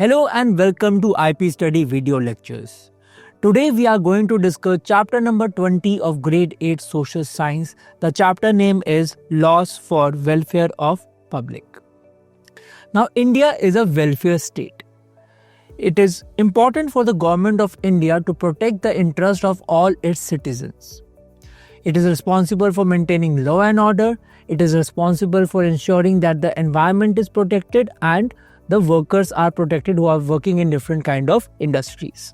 Hello and welcome to IP Study video lectures. Today we are going to discuss chapter number 20 of grade 8 social science. The chapter name is Laws for Welfare of Public. Now India is a welfare state. It is important for the government of India to protect the interest of all its citizens. It is responsible for maintaining law and order. It is responsible for ensuring that the environment is protected and the workers are protected who are working in different kind of industries.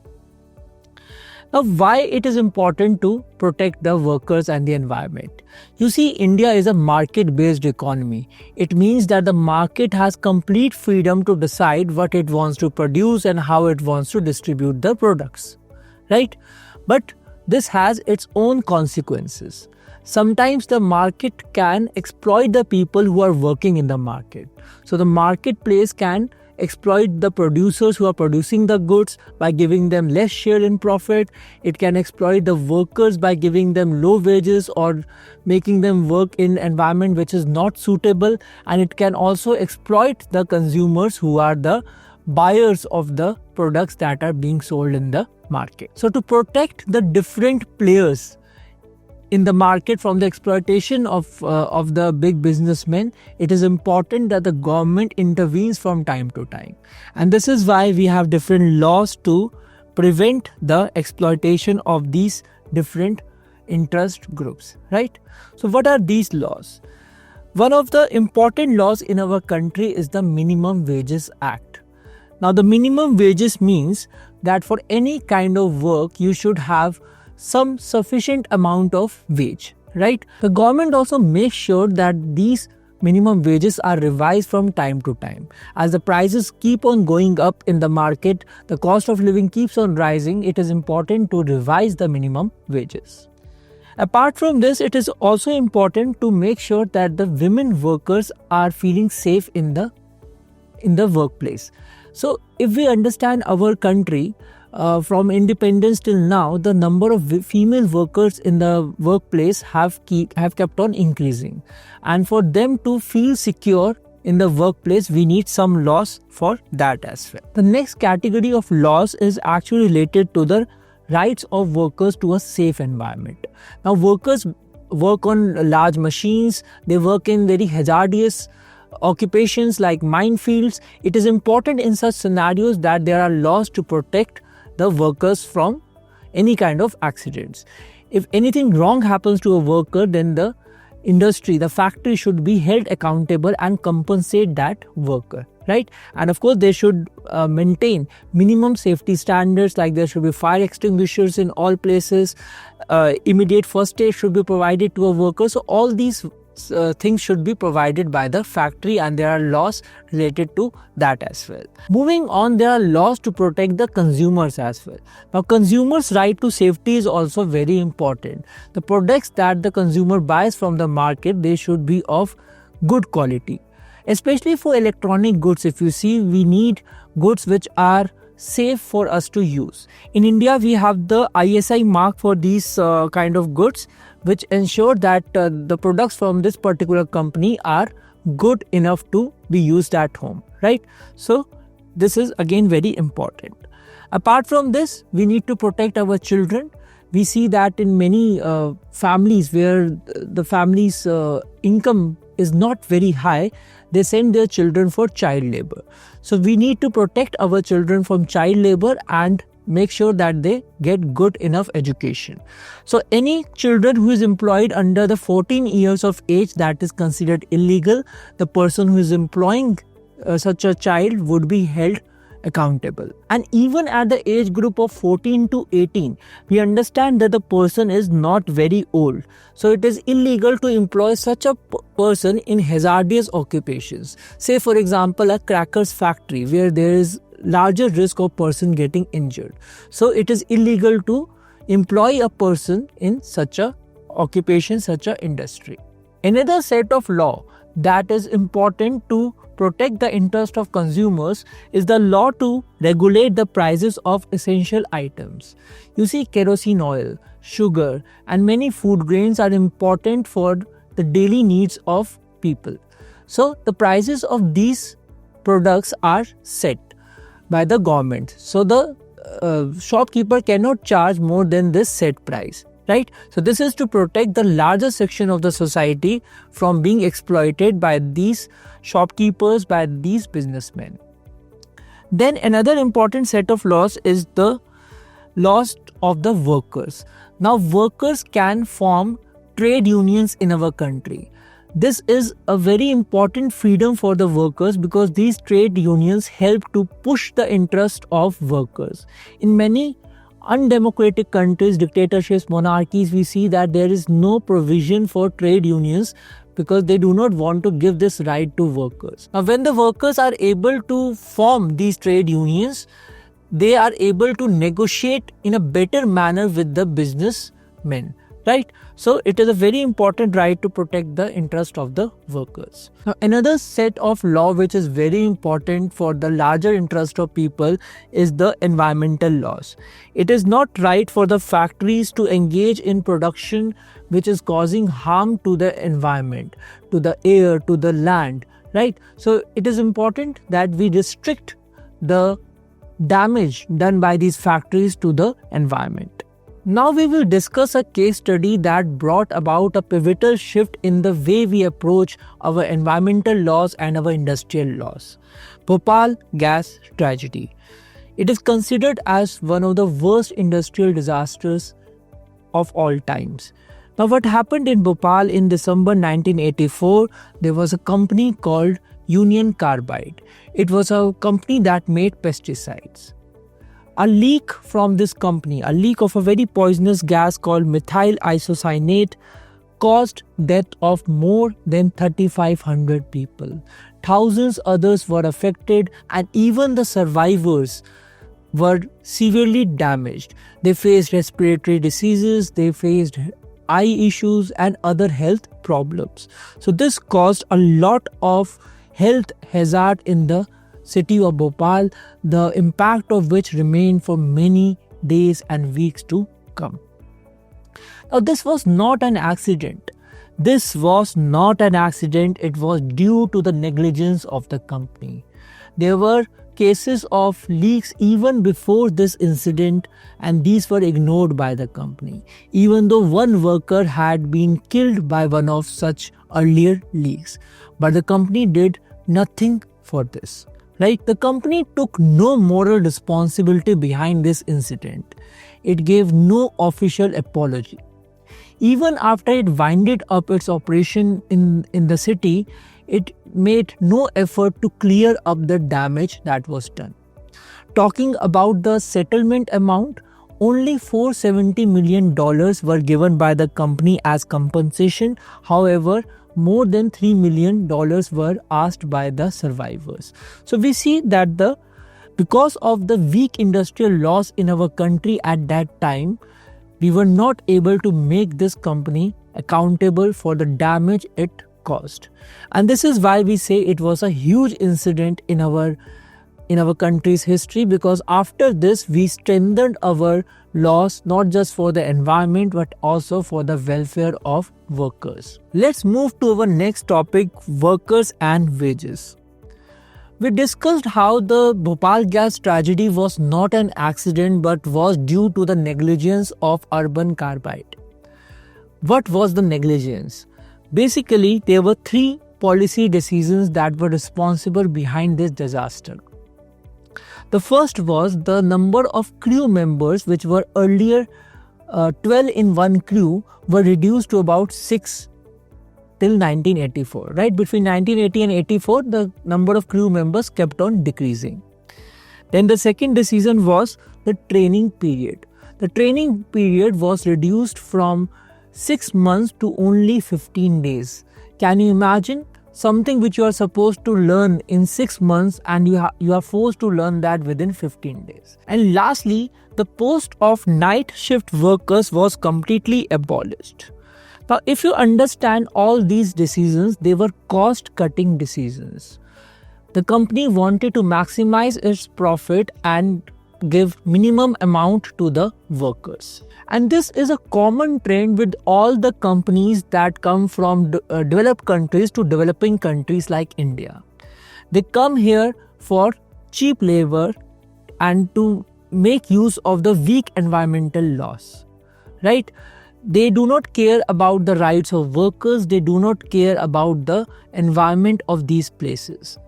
Now, why it is important to protect the workers and the environment? You see, India is a market-based economy. It means that the market has complete freedom to decide what it wants to produce and how it wants to distribute the products, right? But this has its own consequences. Sometimes the market can exploit the people who are working in the market. So the marketplace can exploit the producers who are producing the goods by giving them less share in profit. It can exploit the workers by giving them low wages or making them work in environment which is not suitable. And it can also exploit the consumers who are the buyers of the products that are being sold in the market. So to protect the different players in the market from the exploitation of the big businessmen, it is important that the government intervenes from time to time. And this is why we have different laws to prevent the exploitation of these different interest groups, right? So what are these laws? One of the important laws in our country is the Minimum Wages Act. Now the minimum wages means that for any kind of work you should have some sufficient amount of wage, right? The government also makes sure that these minimum wages are revised from time to time. As the prices keep on going up in the market, the cost of living keeps on rising, it is important to revise the minimum wages. Apart from this, it is also important to make sure that the women workers are feeling safe in the workplace. So if we understand our country, from independence till now, the number of female workers in the workplace have kept on increasing. And for them to feel secure in the workplace, we need some laws for that as well. The next category of laws is actually related to the rights of workers to a safe environment. Now, workers work on large machines, they work in very hazardous occupations like minefields. It is important in such scenarios that there are laws to protect the workers from any kind of accidents. If anything wrong happens to a worker, then the industry, the factory should be held accountable and compensate that worker, right? And of course, they should maintain minimum safety standards, like there should be fire extinguishers in all places, immediate first aid should be provided to a worker. So all these things should be provided by the factory, and there are laws related to that as well. Moving on, there are laws to protect the consumers as well. Now, consumers' right to safety is also very important. The products that the consumer buys from the market, they should be of good quality. Especially for electronic goods, if you see, we need goods which are safe for us to use. In India, we have the ISI mark for these kind of goods, which ensure that the products from this particular company are good enough to be used at home, right? So this is again very important. Apart from this, we need to protect our children. We see that in many families where the family's income is not very high, they send their children for child labor. So we need to protect our children from child labor and make sure that they get good enough education. So any children who is employed under the 14 years of age, that is considered illegal. The person who is employing such a child would be held accountable. And even at the age group of 14 to 18, we understand that the person is not very old. So it is illegal to employ such a person in hazardous occupations. Say for example, a crackers factory where there is larger risk of person getting injured. So it is illegal to employ a person in such a occupation, such a industry. Another set of law that is important to protect the interest of consumers is the law to regulate the prices of essential items. You see, kerosene oil, sugar, and many food grains are important for the daily needs of people. So the prices of these products are set. by the government. So the shopkeeper cannot charge more than this set price, right? So this is to protect the larger section of the society from being exploited by these shopkeepers, by these businessmen. Then another important set of laws is the laws of the workers. Now workers can form trade unions in our country. This is a very important freedom for the workers because these trade unions help to push the interest of workers. In many undemocratic countries, dictatorships, monarchies, we see that there is no provision for trade unions because they do not want to give this right to workers. Now, when the workers are able to form these trade unions, they are able to negotiate in a better manner with the businessmen, right? So it is a very important right to protect the interest of the workers. Now, another set of law which is very important for the larger interest of people is the environmental laws. It is not right for the factories to engage in production which is causing harm to the environment, to the air, to the land, right? So it is important that we restrict the damage done by these factories to the environment. Now we will discuss a case study that brought about a pivotal shift in the way we approach our environmental laws and our industrial laws. Bhopal gas tragedy. It is considered as one of the worst industrial disasters of all times. Now what happened in Bhopal in December 1984, there was a company called Union Carbide. It was a company that made pesticides. A leak from this company, a leak of a very poisonous gas called methyl isocyanate, caused death of more than 3,500 people. Thousands others were affected and even the survivors were severely damaged. They faced respiratory diseases, they faced eye issues and other health problems. So this caused a lot of health hazard in the city of Bhopal, the impact of which remained for many days and weeks to come. Now this was not an accident. This was not an accident. It was due to the negligence of the company. There were cases of leaks even before this incident and these were ignored by the company, even though one worker had been killed by one of such earlier leaks. But the company did nothing for this. Right? The company took no moral responsibility behind this incident. It gave no official apology. Even after it winded up its operation in the city, it made no effort to clear up the damage that was done. Talking about the settlement amount, only $470 million were given by the company as compensation. However, more than $3 million were asked by the survivors. So we see that because of the weak industrial laws in our country at that time, we were not able to make this company accountable for the damage it caused. And this is why we say it was a huge incident in our country's history, because after this we strengthened our laws not just for the environment but also for the welfare of workers. Let's move to our next topic, workers and wages. We discussed how the Bhopal gas tragedy was not an accident but was due to the negligence of Union Carbide. What was the negligence? Basically, there were three policy decisions that were responsible behind this disaster. The first was the number of crew members, which were earlier 12 in one crew, were reduced to about 6 till 1984. Right? Between 1980 and 84, the number of crew members kept on decreasing. Then the second decision was the training period. The training period was reduced from 6 months to only 15 days. Can you imagine? Something which you are supposed to learn in 6 months and you are forced to learn that within 15 days. And lastly, the post of night shift workers was completely abolished. Now, if you understand all these decisions, they were cost-cutting decisions. The company wanted to maximize its profit and give minimum amount to the workers. And this is a common trend with all the companies that come from developed countries to developing countries like India. They come here for cheap labor, and to make use of the weak environmental laws, right? They do not care about the rights of workers, they do not care about the environment of these places.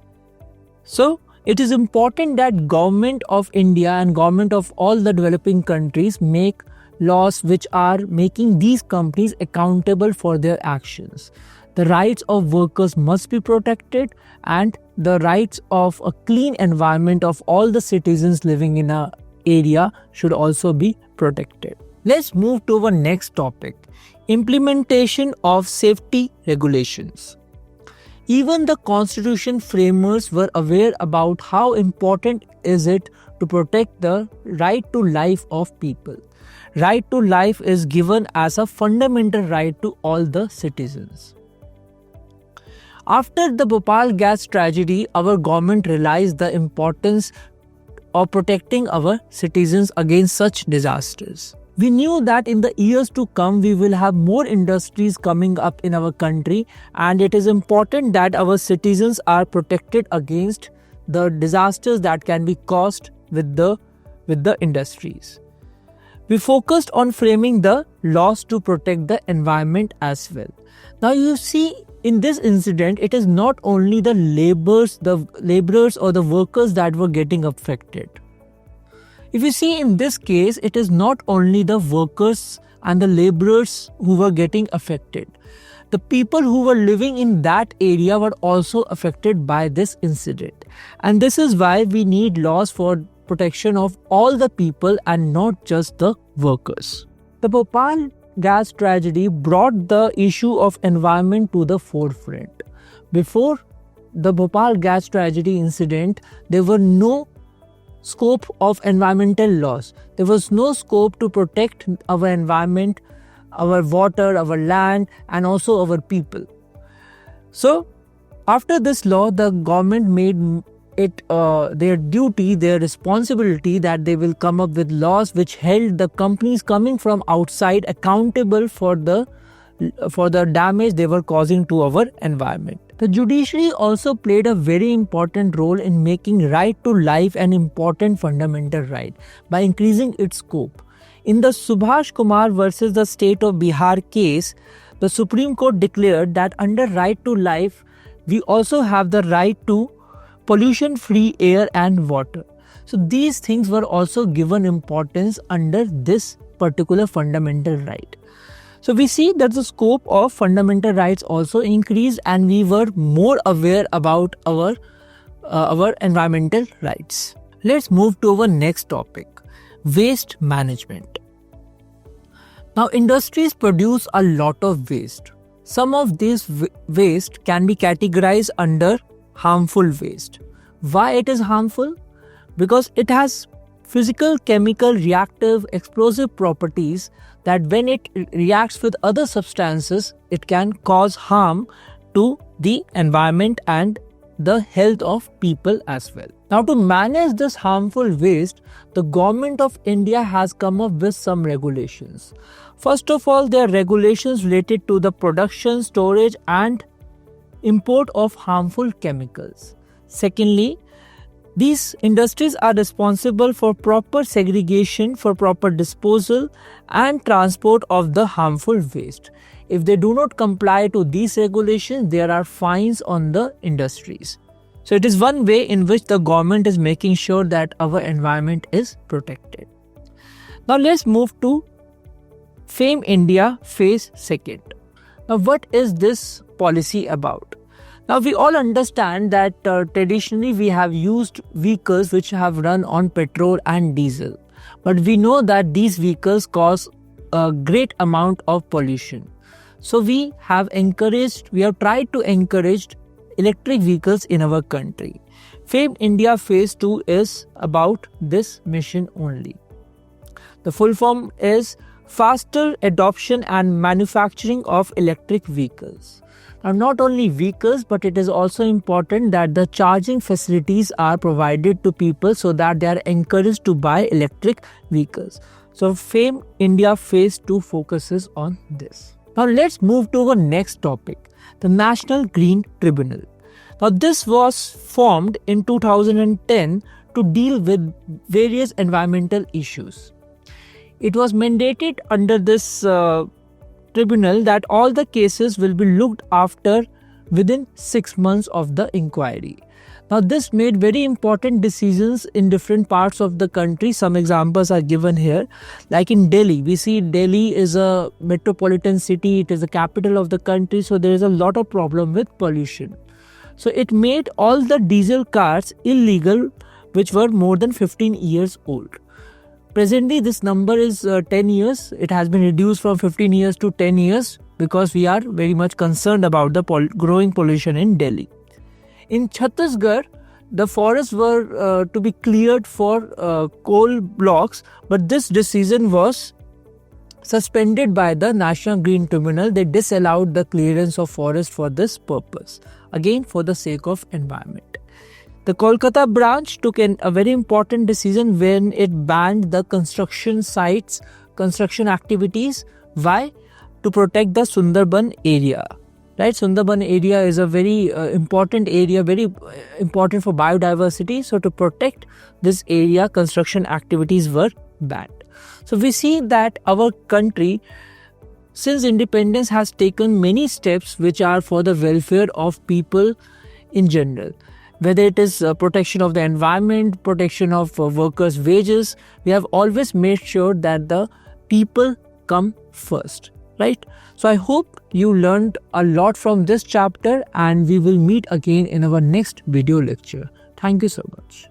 So it is important that government of India and government of all the developing countries make laws which are making these companies accountable for their actions. The rights of workers must be protected, and the rights of a clean environment of all the citizens living in an area should also be protected. Let's move to our next topic, implementation of safety regulations. Even the constitution framers were aware about how important is it to protect the right to life of people. Right to life is given as a fundamental right to all the citizens. After the Bhopal gas tragedy, our government realized the importance of protecting our citizens against such disasters. We knew that in the years to come, we will have more industries coming up in our country, and it is important that our citizens are protected against the disasters that can be caused with the industries. We focused on framing the laws to protect the environment as well. Now you see, in this incident, it is not only the laborers or the workers that were getting affected. If you see in this case, it is not only the workers and the laborers who were getting affected. The people who were living in that area were also affected by this incident. And this is why we need laws for protection of all the people and not just the workers. The Bhopal gas tragedy brought the issue of environment to the forefront. Before the Bhopal gas tragedy incident, there were no scope of environmental laws. There was no scope to protect our environment, our water, our land, and also our people. So, after this law, the government made it their duty, their responsibility that they will come up with laws which held the companies coming from outside accountable for the damage they were causing to our environment. The judiciary also played a very important role in making right to life an important fundamental right by increasing its scope. In the Subhash Kumar versus the state of Bihar case, the Supreme Court declared that under right to life, we also have the right to pollution-free air and water. So these things were also given importance under this particular fundamental right. So we see that the scope of fundamental rights also increased, and we were more aware about our environmental rights. Let's move to our next topic, waste management. Now, industries produce a lot of waste. Some of these waste can be categorized under harmful waste. Why it is harmful? Because it has physical, chemical, reactive, explosive properties that when it reacts with other substances, it can cause harm to the environment and the health of people as well. Now, to manage this harmful waste, the government of India has come up with some regulations. First of all, there are regulations related to the production, storage and import of harmful chemicals. Secondly, these industries are responsible for proper segregation, for proper disposal and transport of the harmful waste. If they do not comply to these regulations, there are fines on the industries. So it is one way in which the government is making sure that our environment is protected. Now let's move to FAME India Phase 2. Now what is this policy about? Now we all understand that traditionally we have used vehicles which have run on petrol and diesel. But we know that these vehicles cause a great amount of pollution. So we have tried to encourage electric vehicles in our country. FAME India Phase 2 is about this mission only. The full form is Faster Adoption and Manufacturing of Electric Vehicles. Now, not only vehicles, but it is also important that the charging facilities are provided to people so that they are encouraged to buy electric vehicles. So, FAME India Phase 2 focuses on this. Now, let's move to our next topic, the National Green Tribunal. Now, this was formed in 2010 to deal with various environmental issues. It was mandated under this tribunal that all the cases will be looked after within 6 months of the inquiry. Now, this made very important decisions in different parts of the country. Some examples are given here. Like in Delhi, we see Delhi is a metropolitan city. It is the capital of the country. So there is a lot of problem with pollution. So it made all the diesel cars illegal, which were more than 15 years old. Presently, this number is 10 years. It has been reduced from 15 years to 10 years because we are very much concerned about the growing pollution in Delhi. In Chhattisgarh, the forests were to be cleared for coal blocks, but this decision was suspended by the National Green Tribunal. They disallowed the clearance of forest for this purpose, again for the sake of environment. The Kolkata branch took a very important decision when it banned the construction sites, construction activities. Why? To protect the Sundarban area. Right, Sundarban area is a very important area, very important for biodiversity. So to protect this area, construction activities were banned. So we see that our country, since independence, has taken many steps which are for the welfare of people in general. Whether it is protection of the environment, protection of workers' wages, we have always made sure that the people come first. Right? So I hope you learned a lot from this chapter, and we will meet again in our next video lecture. Thank you so much.